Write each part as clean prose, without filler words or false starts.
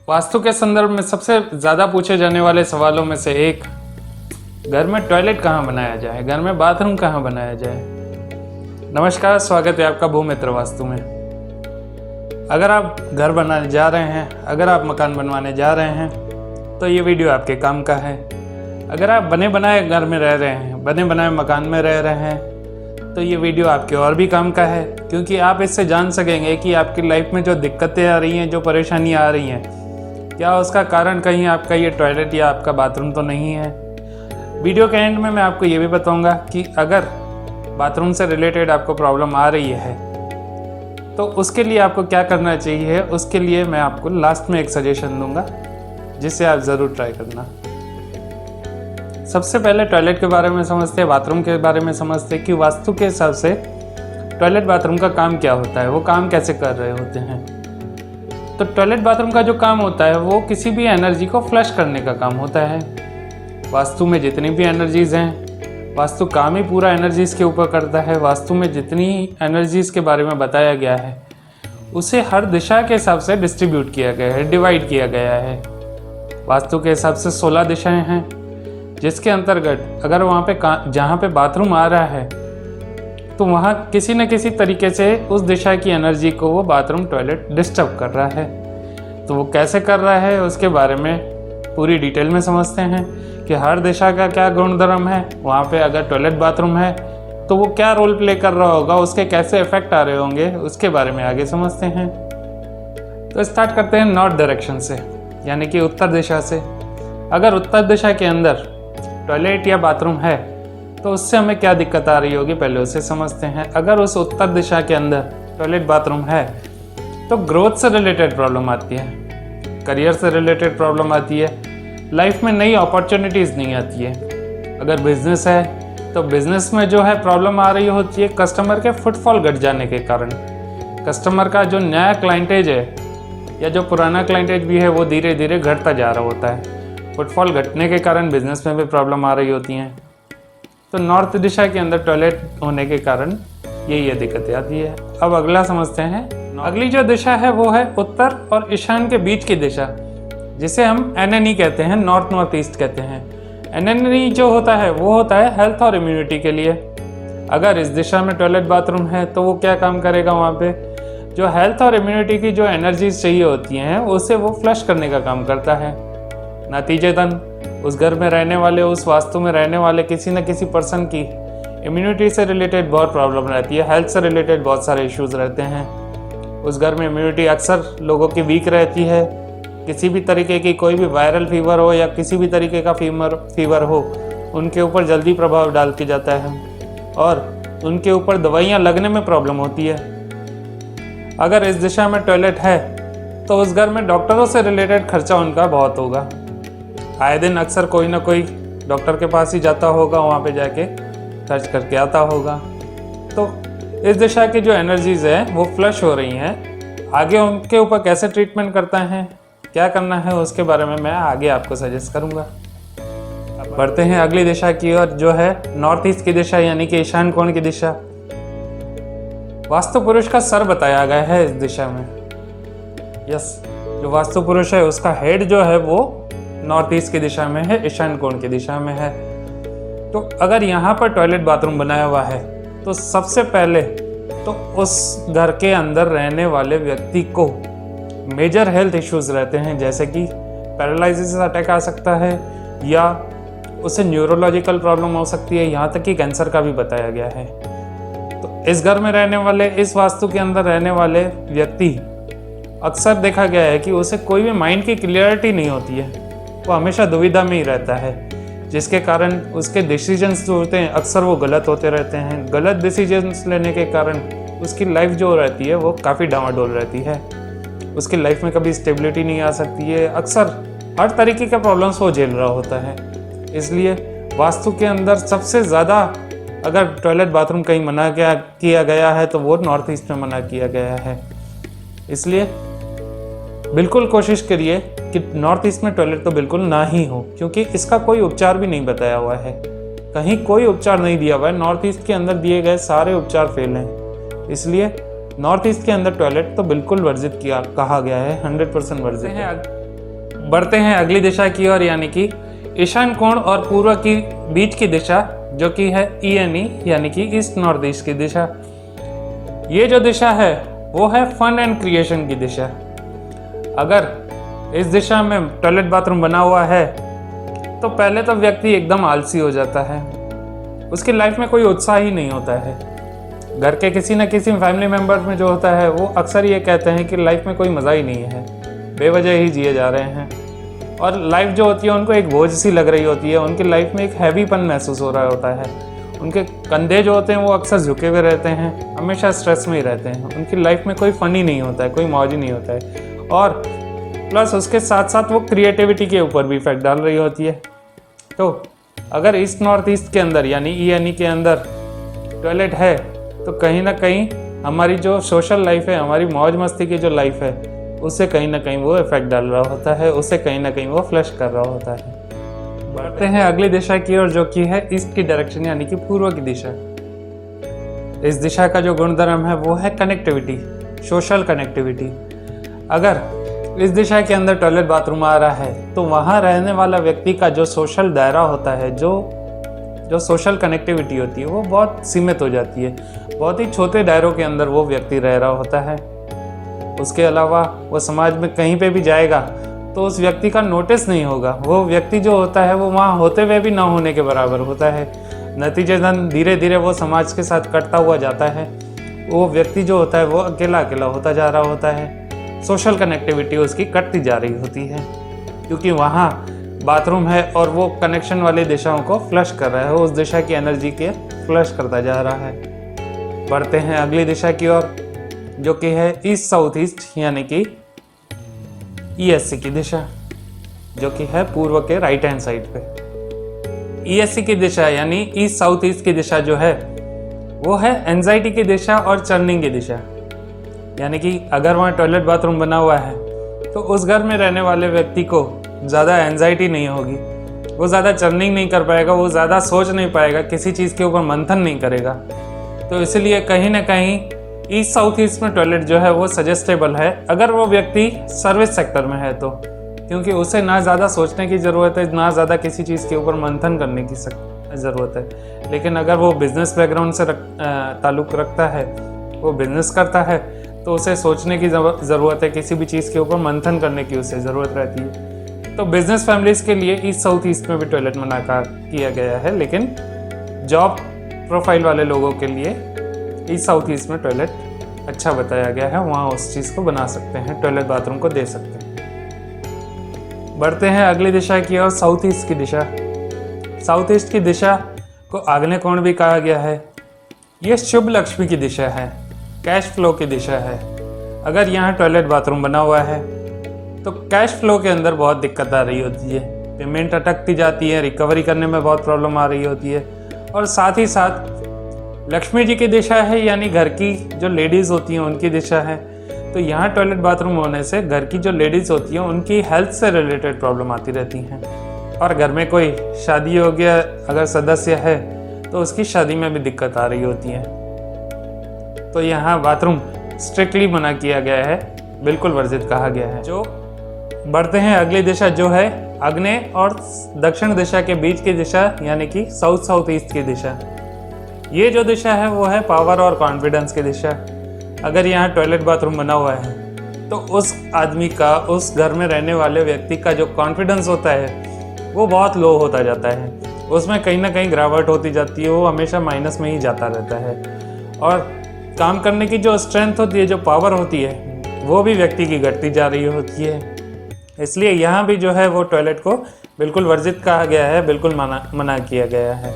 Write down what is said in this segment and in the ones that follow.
वास्तु के संदर्भ में सबसे ज़्यादा पूछे जाने वाले सवालों में से एक, घर में टॉयलेट कहाँ बनाया जाए, घर में बाथरूम कहाँ बनाया जाए। नमस्कार, स्वागत है आपका भूमित्र वास्तु में। अगर आप घर बनाने जा रहे हैं, अगर आप मकान बनवाने जा रहे हैं तो ये वीडियो आपके काम का है। अगर आप बने बनाए घर में रह रहे हैं, बने बनाए मकान में रह रहे हैं तो ये वीडियो आपके और भी काम का है, क्योंकि आप इससे जान सकेंगे कि आपकी लाइफ में जो दिक्कतें आ रही हैं, जो परेशानियाँ आ रही हैं, क्या उसका कारण कहीं आपका ये टॉयलेट या आपका बाथरूम तो नहीं है। वीडियो के एंड में मैं आपको ये भी बताऊंगा कि अगर बाथरूम से रिलेटेड आपको प्रॉब्लम आ रही है तो उसके लिए आपको क्या करना चाहिए। उसके लिए मैं आपको लास्ट में एक सजेशन दूंगा जिसे आप ज़रूर ट्राई करना। सबसे पहले टॉयलेट के बारे में समझते हैं, बाथरूम के बारे में समझते हैं कि वास्तु के हिसाब से टॉयलेट बाथरूम का काम क्या होता है, वो काम कैसे कर रहे होते हैं। तो टॉयलेट बाथरूम का जो काम होता है वो किसी भी एनर्जी को फ्लश करने का काम होता है। वास्तु में जितनी भी एनर्जीज़ हैं, वास्तु काम ही पूरा एनर्जीज़ के ऊपर करता है। वास्तु में जितनी एनर्जीज़ के बारे में बताया गया है उसे हर दिशा के हिसाब से डिस्ट्रीब्यूट किया गया है, डिवाइड किया गया है। वास्तु के हिसाब से 16 दिशाएं हैं, जिसके अंतर्गत अगर वहाँ पे जहाँ पे बाथरूम आ रहा है तो वहाँ किसी न किसी तरीके से उस दिशा की एनर्जी को वो बाथरूम टॉयलेट डिस्टर्ब कर रहा है। तो वो कैसे कर रहा है उसके बारे में पूरी डिटेल में समझते हैं कि हर दिशा का क्या गुणधर्म है। वहाँ पे अगर टॉयलेट बाथरूम है तो वो क्या रोल प्ले कर रहा होगा, उसके कैसे इफेक्ट आ रहे होंगे, उसके बारे में आगे समझते हैं। तो स्टार्ट करते हैं नॉर्थ डायरेक्शन से, यानी कि उत्तर दिशा से। अगर उत्तर दिशा के अंदर टॉयलेट या बाथरूम है तो उससे हमें क्या दिक्कत आ रही होगी, पहले उसे समझते हैं। अगर उस उत्तर दिशा के अंदर टॉयलेट बाथरूम है तो ग्रोथ से रिलेटेड प्रॉब्लम आती है, करियर से रिलेटेड प्रॉब्लम आती है, लाइफ में नई अपॉर्चुनिटीज़ नहीं आती है। अगर बिजनेस है तो बिजनेस में जो है प्रॉब्लम आ रही होती है कस्टमर के फुटफॉल घट जाने के कारण। कस्टमर का जो नया क्लाइंटेज है या जो पुराना क्लाइंटेज भी है वो धीरे धीरे घटता जा रहा होता है। फुटफॉल घटने के कारण बिजनेस में भी प्रॉब्लम आ रही होती हैं। तो नॉर्थ दिशा के अंदर टॉयलेट होने के कारण ये दिक्कतें आती है। अब अगला समझते हैं। अगली जो दिशा है वो है उत्तर और ईशान के बीच की दिशा, जिसे हम एनएनई कहते हैं, नॉर्थ नॉर्थ ईस्ट कहते हैं। एनएनई जो होता है वो होता है हेल्थ और इम्यूनिटी के लिए। अगर इस दिशा में टॉयलेट बाथरूम है तो वो क्या काम करेगा, वहाँ पे जो हेल्थ और इम्यूनिटी की जो एनर्जीज चाहिए होती हैं उसे वो फ्लश करने का काम करता है। नतीजतन उस घर में रहने वाले, उस वास्तु में रहने वाले किसी न किसी पर्सन की इम्यूनिटी से रिलेटेड बहुत प्रॉब्लम रहती है, हेल्थ से रिलेटेड बहुत सारे इश्यूज रहते हैं। उस घर में इम्यूनिटी अक्सर लोगों की वीक रहती है। किसी भी तरीके की कोई भी वायरल फीवर हो या किसी भी तरीके का फीवर हो, उनके ऊपर जल्दी प्रभाव डाल के जाता है और उनके ऊपर दवाइयाँ लगने में प्रॉब्लम होती है। अगर इस दिशा में टॉयलेट है तो उस घर में डॉक्टरों से रिलेटेड खर्चा उनका बहुत होगा। आए दिन अक्सर कोई ना कोई डॉक्टर के पास ही जाता होगा, वहाँ पे जाके खर्च करके आता होगा। तो इस दिशा की जो एनर्जीज है वो फ्लश हो रही हैं। आगे उनके ऊपर कैसे ट्रीटमेंट करता है, क्या करना है, उसके बारे में मैं आगे आपको सजेस्ट करूँगा। अब बढ़ते हैं अगली दिशा की ओर, जो है नॉर्थ ईस्ट की दिशा, यानी कि ईशान कोण की दिशा। वास्तु पुरुष का सर बताया गया है इस दिशा में। यस, जो वास्तु पुरुष है उसका हेड जो है वो नॉर्थ ईस्ट की दिशा में है, ईशान कोण की दिशा में है। तो अगर यहाँ पर टॉयलेट बाथरूम बनाया हुआ है तो सबसे पहले तो उस घर के अंदर रहने वाले व्यक्ति को मेजर हेल्थ इश्यूज रहते हैं, जैसे कि पैरालिसिस अटैक आ सकता है या उसे न्यूरोलॉजिकल प्रॉब्लम हो सकती है, यहाँ तक कि कैंसर का भी बताया गया है। तो इस घर में रहने वाले, इस वास्तु के अंदर रहने वाले व्यक्ति अक्सर देखा गया है कि उसे कोई भी माइंड की क्लियरिटी नहीं होती है, वो हमेशा दुविधा में ही रहता है, जिसके कारण उसके डिसीजंस जो होते हैं अक्सर वो गलत होते रहते हैं। गलत डिसीजंस लेने के कारण उसकी लाइफ जो रहती है वो काफ़ी डामाडोल रहती है। उसकी लाइफ में कभी स्टेबिलिटी नहीं आ सकती है, अक्सर हर तरीके का प्रॉब्लम्स वो झेल रहा होता है। इसलिए वास्तु के अंदर सबसे ज़्यादा अगर टॉयलेट बाथरूम कहीं मना किया गया है तो वो नॉर्थ ईस्ट में मना किया गया है। इसलिए बिल्कुल कोशिश करिए कि नॉर्थ ईस्ट में टॉयलेट तो बिल्कुल ना ही हो, क्योंकि इसका कोई उपचार भी नहीं बताया हुआ है, कहीं कोई उपचार नहीं दिया हुआ है। नॉर्थ ईस्ट के अंदर दिए गए सारे उपचार फेल हैं। इसलिए नॉर्थ ईस्ट के अंदर टॉयलेट तो बिल्कुल वर्जित कहा गया है, 100% वर्जित है। बढ़ते हैं अगली दिशा की ओर, यानी कि ईशान कोण और पूर्व की बीच की दिशा, जो कि है ENE यानी कि ईस्ट नॉर्थ ईस्ट की दिशा। ये जो दिशा है वो है फन एंड क्रिएशन की दिशा। अगर इस दिशा में टॉयलेट बाथरूम बना हुआ है तो पहले तो व्यक्ति एकदम आलसी हो जाता है, उसकी लाइफ में कोई उत्साह ही नहीं होता है। घर के किसी न किसी फैमिली मेम्बर में जो होता है वो अक्सर ये कहते हैं कि लाइफ में कोई मज़ा ही नहीं है, बेवजह ही जिए जा रहे हैं, और लाइफ जो होती है उनको एक बोझ सी लग रही होती है, उनकी लाइफ में एक हैवीपन महसूस हो रहा होता है, उनके कंधे जो होते हैं वो अक्सर झुके हुए रहते हैं, हमेशा स्ट्रेस में ही रहते हैं, उनकी लाइफ में कोई फन ही नहीं होता है, कोई मौज ही नहीं होता है, और प्लस उसके साथ साथ वो क्रिएटिविटी के ऊपर भी इफेक्ट डाल रही होती है। तो अगर ईस्ट नॉर्थ ईस्ट के अंदर यानी ENE के अंदर टॉयलेट है तो कहीं ना कहीं हमारी जो सोशल लाइफ है, हमारी मौज मस्ती की जो लाइफ है, उससे कहीं ना कहीं वो इफेक्ट डाल रहा होता है, उससे कहीं ना कहीं वो फ्लश कर रहा होता है। बढ़ते हैं अगली दिशा की ओर, जो कि है ईस्ट की डायरेक्शन यानी कि पूर्व की दिशा। इस दिशा का जो गुणधर्म है वो है कनेक्टिविटी, सोशल कनेक्टिविटी। अगर इस दिशा के अंदर टॉयलेट बाथरूम आ रहा है तो वहाँ रहने वाला व्यक्ति का जो सोशल दायरा होता है, जो सोशल कनेक्टिविटी होती है वो बहुत सीमित हो जाती है, बहुत ही छोटे दायरों के अंदर वो व्यक्ति रह रहा होता है। उसके अलावा वो समाज में कहीं पे भी जाएगा तो उस व्यक्ति का नोटिस नहीं होगा, वो व्यक्ति जो होता है वो वहाँ होते हुए भी ना होने के बराबर होता है। नतीजतन धीरे धीरे वो समाज के साथ कटता हुआ जाता है, वो व्यक्ति जो होता है वो अकेला अकेला होता जा रहा होता है, सोशल कनेक्टिविटी उसकी कटती जा रही होती है, क्योंकि वहाँ बाथरूम है और वो कनेक्शन वाली दिशाओं को फ्लश कर रहा है, उस दिशा की एनर्जी के फ्लश करता जा रहा है। बढ़ते हैं अगली दिशा की ओर, जो कि है ईस्ट साउथ ईस्ट यानी कि ESC की दिशा, जो कि है पूर्व के राइट हैंड साइड पे। ESC की दिशा यानी ईस्ट साउथ ईस्ट की दिशा जो है वो है एंजाइटी की दिशा और चर्निंग की दिशा। यानी कि अगर वहाँ टॉयलेट बाथरूम बना हुआ है तो उस घर में रहने वाले व्यक्ति को ज़्यादा एंजाइटी नहीं होगी, वो ज़्यादा चर्निंग नहीं कर पाएगा, वो ज़्यादा सोच नहीं पाएगा, किसी चीज़ के ऊपर मंथन नहीं करेगा। तो इसलिए कहीं ना कहीं ईस्ट साउथ ईस्ट में टॉयलेट जो है वो सजेस्टेबल है अगर वो व्यक्ति सर्विस सेक्टर में है तो, क्योंकि उसे ना ज़्यादा सोचने की ज़रूरत है, ना ज़्यादा किसी चीज़ के ऊपर मंथन करने की ज़रूरत है। लेकिन अगर वो बिज़नेस बैकग्राउंड से ताल्लुक़ रखता है, वो बिज़नेस करता है, तो उसे सोचने की ज़रूरत है, किसी भी चीज़ के ऊपर मंथन करने की उसे ज़रूरत रहती है। तो बिज़नेस फैमिलीज़ के लिए ईस्ट साउथ ईस्ट में भी टॉयलेट मना किया गया है, लेकिन जॉब प्रोफाइल वाले लोगों के लिए ईस्ट साउथ ईस्ट में टॉयलेट अच्छा बताया गया है, वहाँ उस चीज़ को बना सकते हैं, टॉयलेट बाथरूम को दे सकते हैं। बढ़ते हैं अगली दिशा की ओर, साउथ ईस्ट की दिशा। साउथ ईस्ट की दिशा को आग्नेय कोण भी कहा गया है। ये शुभ लक्ष्मी की दिशा है, कैश फ्लो की दिशा है। अगर यहाँ टॉयलेट बाथरूम बना हुआ है तो कैश फ्लो के अंदर बहुत दिक्कत आ रही होती है, पेमेंट अटकती जाती है, रिकवरी करने में बहुत प्रॉब्लम आ रही होती है, और साथ ही साथ लक्ष्मी जी की दिशा है, यानी घर की जो लेडीज़ होती हैं उनकी दिशा है। तो यहाँ टॉयलेट बाथरूम होने से घर की जो लेडीज़ होती हैं उनकी हेल्थ से रिलेटेड प्रॉब्लम आती रहती हैं, और घर में कोई शादी योग्य अगर सदस्य है तो उसकी शादी में भी दिक्कत आ रही होती है। तो यहाँ बाथरूम स्ट्रिक्टली मना किया गया है, बिल्कुल वर्जित कहा गया है। जो बढ़ते हैं अगली दिशा, जो है आग्नेय और दक्षिण दिशा के बीच की दिशा यानी कि साउथ साउथ ईस्ट की दिशा। ये जो दिशा है वो है पावर और कॉन्फिडेंस की दिशा। अगर यहाँ टॉयलेट बाथरूम बना हुआ है तो उस आदमी का, उस घर में रहने वाले व्यक्ति का जो कॉन्फिडेंस होता है वो बहुत लो होता जाता है, उसमें कहीं ना कहीं गिरावट होती जाती है, वो हमेशा माइनस में ही जाता रहता है, और काम करने की जो स्ट्रेंथ होती है, जो पावर होती है, वो भी व्यक्ति की घटती जा रही होती है। इसलिए यहाँ भी जो है वो टॉयलेट को बिल्कुल वर्जित कहा गया है, बिल्कुल मना किया गया है।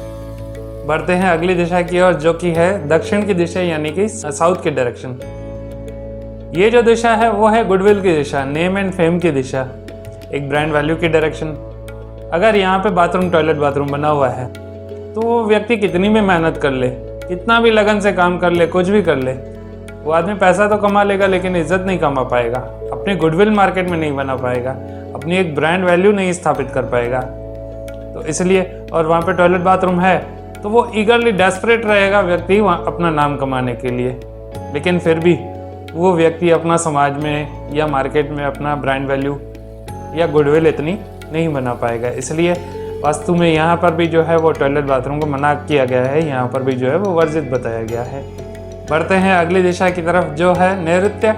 बढ़ते हैं अगली दिशा की ओर, जो कि है दक्षिण की दिशा यानी कि साउथ की डायरेक्शन। ये जो दिशा है वो है गुडविल की दिशा, नेम एंड फेम की दिशा, एक ब्रांड वैल्यू की डायरेक्शन। अगर यहाँ पे बाथरूम, टॉयलेट बाथरूम बना हुआ है तो वो व्यक्ति कितनी भी मेहनत कर ले, कितना भी लगन से काम कर ले, कुछ भी कर ले, वो आदमी पैसा तो कमा लेगा लेकिन इज्जत नहीं कमा पाएगा, अपनी गुडविल मार्केट में नहीं बना पाएगा, अपनी एक ब्रांड वैल्यू नहीं स्थापित कर पाएगा। तो इसलिए, और वहाँ पे टॉयलेट बाथरूम है तो वो ईगरली डेस्परेट रहेगा व्यक्ति वहाँ अपना नाम कमाने के लिए, लेकिन फिर भी वो व्यक्ति अपना समाज में या मार्केट में अपना ब्रांड वैल्यू या गुडविल इतनी नहीं बना पाएगा। इसलिए वास्तु में यहाँ पर भी जो है वो टॉयलेट बाथरूम को मना किया गया है, यहाँ पर भी जो है वो वर्जित बताया गया है। बढ़ते हैं अगली दिशा की तरफ जो है नैऋत्य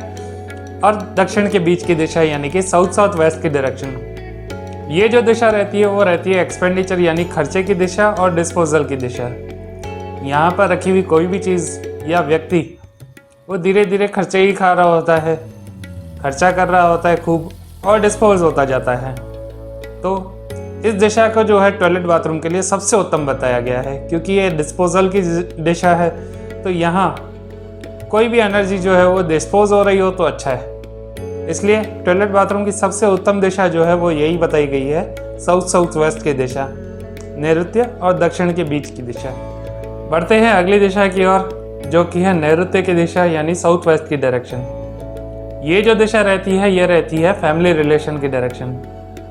और दक्षिण के बीच की दिशा यानी कि साउथ साउथ वेस्ट की डायरेक्शन। ये जो दिशा रहती है वो रहती है एक्सपेंडिचर यानी खर्चे की दिशा और डिस्पोजल की दिशा। यहाँ पर रखी हुई कोई भी चीज़ या व्यक्ति वो धीरे धीरे खर्चे ही खा रहा होता है, खर्चा कर रहा होता है खूब और डिस्पोज होता जाता है। तो इस दिशा को जो है टॉयलेट बाथरूम के लिए सबसे उत्तम बताया गया है, क्योंकि ये डिस्पोजल की दिशा है। तो यहाँ कोई भी एनर्जी जो है वो डिस्पोज हो रही हो तो अच्छा है। इसलिए टॉयलेट बाथरूम की सबसे उत्तम दिशा जो है वो यही बताई गई है, साउथ साउथ वेस्ट की दिशा, नैऋत्य और दक्षिण के बीच की दिशा। बढ़ते हैं अगली दिशा की ओर जो कि है नैऋत्य की दिशा यानी साउथ वेस्ट की डायरेक्शन। ये जो दिशा रहती है ये रहती है फैमिली रिलेशन की डायरेक्शन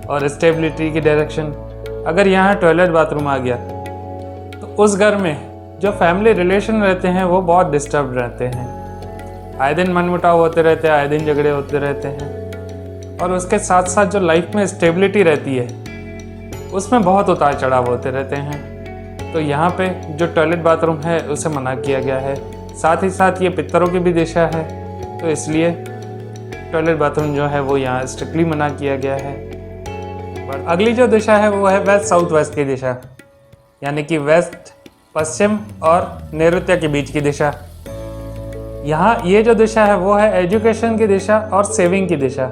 और स्टेबिलिटी की डायरेक्शन। अगर यहाँ टॉयलेट बाथरूम आ गया तो उस घर में जो फैमिली रिलेशन रहते हैं वो बहुत डिस्टर्ब रहते हैं, आए दिन मनमुटाव होते रहते हैं, आए दिन झगड़े होते रहते हैं। और उसके साथ साथ जो लाइफ में स्टेबिलिटी रहती है उसमें बहुत उतार चढ़ाव होते रहते हैं। तो यहाँ पे जो टॉयलेट बाथरूम है उसे मना किया गया है। साथ ही साथ ये पितरों की भी दिशा है, तो इसलिए टॉयलेट बाथरूम जो है वो यहाँ स्ट्रिक्टली मना किया गया है। अगली जो दिशा है वो है वेस्ट साउथ वेस्ट की दिशा यानी कि वेस्ट पश्चिम और नैऋत्य के बीच की दिशा। यहाँ ये जो दिशा है वो है एजुकेशन की दिशा और सेविंग की दिशा।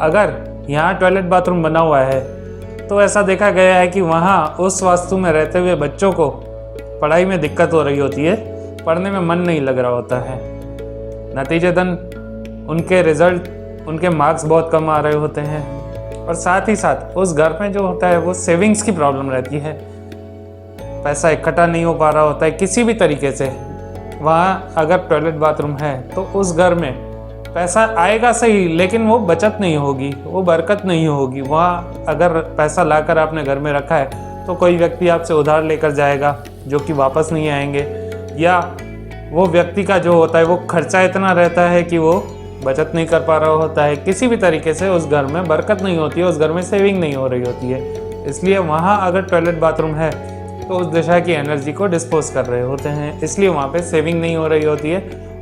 अगर यहाँ टॉयलेट बाथरूम बना हुआ है तो ऐसा देखा गया है कि वहाँ उस वास्तु में रहते हुए बच्चों को पढ़ाई में दिक्कत हो रही होती है, पढ़ने में मन नहीं लग रहा होता है, नतीजतन उनके रिजल्ट, उनके मार्क्स बहुत कम आ रहे होते हैं। और साथ ही साथ उस घर में जो होता है वो सेविंग्स की प्रॉब्लम रहती है, पैसा इकट्ठा नहीं हो पा रहा होता है किसी भी तरीके से। वहाँ अगर टॉयलेट बाथरूम है तो उस घर में पैसा आएगा सही, लेकिन वो बचत नहीं होगी, वो बरकत नहीं होगी। वहाँ अगर पैसा लाकर आपने घर में रखा है तो कोई व्यक्ति आपसे उधार लेकर जाएगा जो कि वापस नहीं आएंगे, या वो व्यक्ति का जो होता है वो खर्चा इतना रहता है कि वो बचत नहीं कर पा रहा होता है। किसी भी तरीके से उस घर में बरकत नहीं होती है, उस घर में सेविंग नहीं हो रही होती है। इसलिए वहाँ अगर टॉयलेट बाथरूम है तो उस दिशा की एनर्जी को डिस्पोज कर रहे होते हैं, इसलिए वहाँ पे सेविंग नहीं हो रही होती है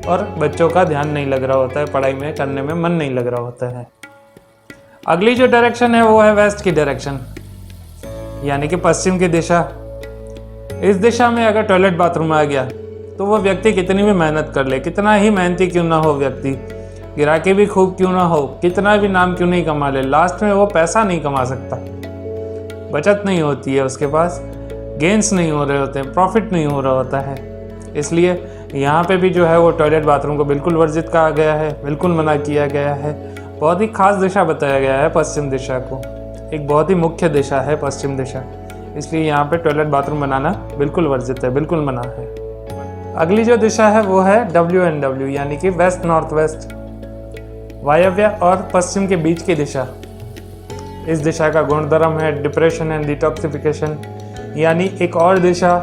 और बच्चों का ध्यान नहीं लग रहा होता है, पढ़ाई में करने में मन नहीं लग रहा होता है। अगली जो डायरेक्शन है वो है वेस्ट की डायरेक्शन यानी कि पश्चिम की दिशा। इस दिशा में अगर टॉयलेट बाथरूम आ गया तो वो व्यक्ति कितनी भी मेहनत कर ले, कितना ही मेहनती क्यों ना हो व्यक्ति, गिराकी भी खूब क्यों ना हो, कितना भी नाम क्यों नहीं कमा ले, लास्ट में वो पैसा नहीं कमा सकता, बचत नहीं होती है उसके पास, गेंस नहीं हो रहे होते हैं, प्रॉफिट नहीं हो रहा होता है। इसलिए यहाँ पे भी जो है वो टॉयलेट बाथरूम को बिल्कुल वर्जित कहा गया है, बिल्कुल मना किया गया है। बहुत ही खास दिशा बताया गया है पश्चिम दिशा को, एक बहुत ही मुख्य दिशा है पश्चिम दिशा, इसलिए यहाँ पे टॉयलेट बाथरूम बनाना बिल्कुल वर्जित है, बिल्कुल मना है। अगली जो दिशा है वो है WNW यानी कि वेस्ट नॉर्थ वेस्ट, वायव्य और पश्चिम के बीच की दिशा। इस दिशा का गुणधर्म है डिप्रेशन एंड डिटॉक्सिफिकेशन, यानी एक और दिशा,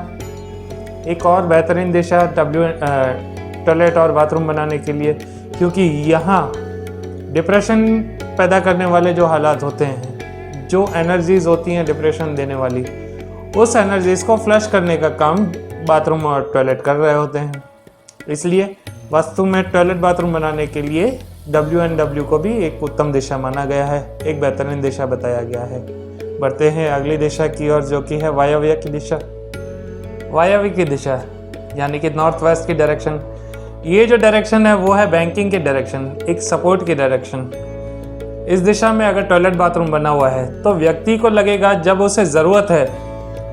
एक और बेहतरीन दिशा टॉयलेट और बाथरूम बनाने के लिए, क्योंकि यहाँ डिप्रेशन पैदा करने वाले जो हालात होते हैं, जो एनर्जीज होती हैं डिप्रेशन देने वाली, उस एनर्जीज को फ्लश करने का काम बाथरूम और टॉयलेट कर रहे होते हैं। इसलिए वास्तु में टॉयलेट बाथरूम बनाने के लिए WNW को भी एक उत्तम दिशा माना गया है, एक बेहतरीन दिशा बताया गया है। बढ़ते हैं अगली दिशा की ओर जो कि है वायव्य की दिशा। वायव्य की दिशा यानी कि नॉर्थ वेस्ट की डायरेक्शन। ये जो डायरेक्शन है वो है बैंकिंग की डायरेक्शन, एक सपोर्ट की डायरेक्शन। इस दिशा में अगर टॉयलेट बाथरूम बना हुआ है तो व्यक्ति को लगेगा जब उसे ज़रूरत है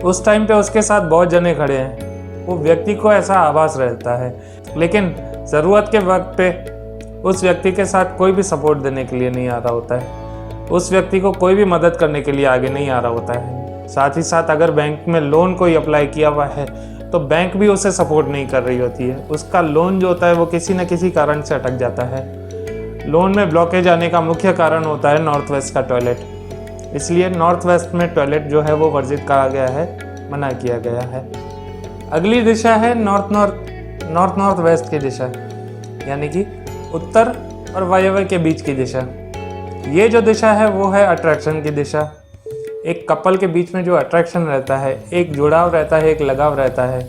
उस टाइम पे उसके साथ बहुत जने खड़े हैं, वो व्यक्ति को ऐसा आभास रहता है, लेकिन ज़रूरत के वक्त पे उस व्यक्ति के साथ कोई भी सपोर्ट देने के लिए नहीं आ रहा होता है, उस व्यक्ति को कोई भी मदद करने के लिए आगे नहीं आ रहा होता है। साथ ही साथ अगर बैंक में लोन कोई अप्लाई किया हुआ है तो बैंक भी उसे सपोर्ट नहीं कर रही होती है, उसका लोन जो होता है वो किसी न किसी कारण से अटक जाता है। लोन में ब्लॉकेज आने का मुख्य कारण होता है नॉर्थ वेस्ट का टॉयलेट, इसलिए नॉर्थ वेस्ट में टॉयलेट जो है वो वर्जित कहा गया है, मना किया गया है। अगली दिशा है नॉर्थ वेस्ट की दिशा यानी कि उत्तर और वायव्य के बीच की दिशा। ये जो दिशा है वो है अट्रैक्शन की दिशा। एक कपल के बीच में जो अट्रैक्शन रहता है, एक जुड़ाव रहता है, एक लगाव रहता है,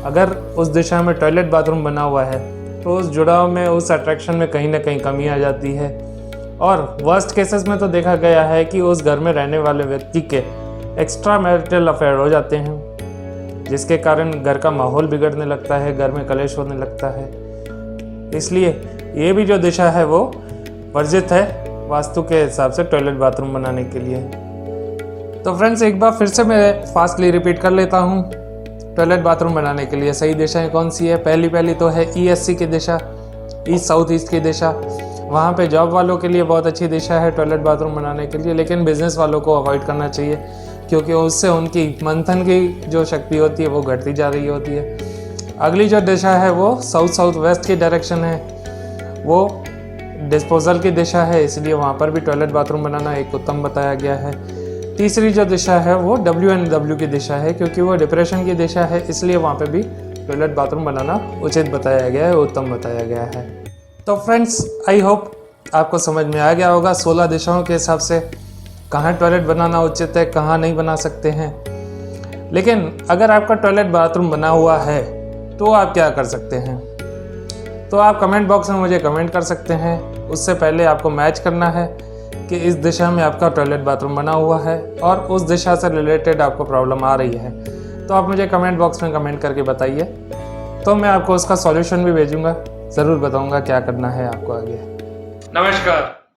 अगर उस दिशा में टॉयलेट बाथरूम बना हुआ है तो उस जुड़ाव में, उस अट्रैक्शन में कहीं ना कहीं कमी आ जाती है। और वर्स्ट केसेस में तो देखा गया है कि उस घर में रहने वाले व्यक्ति के एक्स्ट्रा मैरिटल अफेयर हो जाते हैं, जिसके कारण घर का माहौल बिगड़ने लगता है, घर में कलेश होने लगता है। इसलिए ये भी जो दिशा है वो वर्जित है वास्तु के हिसाब से टॉयलेट बाथरूम बनाने के लिए। तो फ्रेंड्स, एक बार फिर से मैं फास्टली रिपीट कर लेता हूँ। टॉयलेट बाथरूम बनाने के लिए सही दिशाएं कौन सी है? पहली तो है ESC की दिशा, ईस्ट साउथ ईस्ट की दिशा। वहाँ पे जॉब वालों के लिए बहुत अच्छी दिशा है टॉयलेट बाथरूम बनाने के लिए, लेकिन बिजनेस वालों को अवॉइड करना चाहिए, क्योंकि उससे उनकी मंथन की जो शक्ति होती है वो घटती जा रही होती है। अगली जो दिशा है वो साउथ साउथ वेस्ट की डायरेक्शन है, वो डिस्पोजल की दिशा है, इसलिए वहाँ पर भी टॉयलेट बाथरूम बनाना एक उत्तम बताया गया है। तीसरी जो दिशा है वो WNW की दिशा है, क्योंकि वो डिप्रेशन की दिशा है, इसलिए वहाँ पे भी टॉयलेट बाथरूम बनाना उचित बताया गया है, उत्तम बताया गया है। तो फ्रेंड्स, आई होप आपको समझ में आ गया होगा 16 दिशाओं के हिसाब से कहाँ टॉयलेट बनाना उचित है, कहाँ नहीं बना सकते हैं। लेकिन अगर आपका टॉयलेट बाथरूम बना हुआ है तो आप क्या कर सकते हैं? तो आप कमेंट बॉक्स में मुझे कमेंट कर सकते हैं। उससे पहले आपको मैच करना है कि इस दिशा में आपका टॉयलेट बाथरूम बना हुआ है और उस दिशा से रिलेटेड आपको प्रॉब्लम आ रही है, तो आप मुझे कमेंट बॉक्स में कमेंट करके बताइए, तो मैं आपको उसका सॉल्यूशन भी भेजूंगा। ज़रूर बताऊंगा क्या करना है आपको आगे। नमस्कार।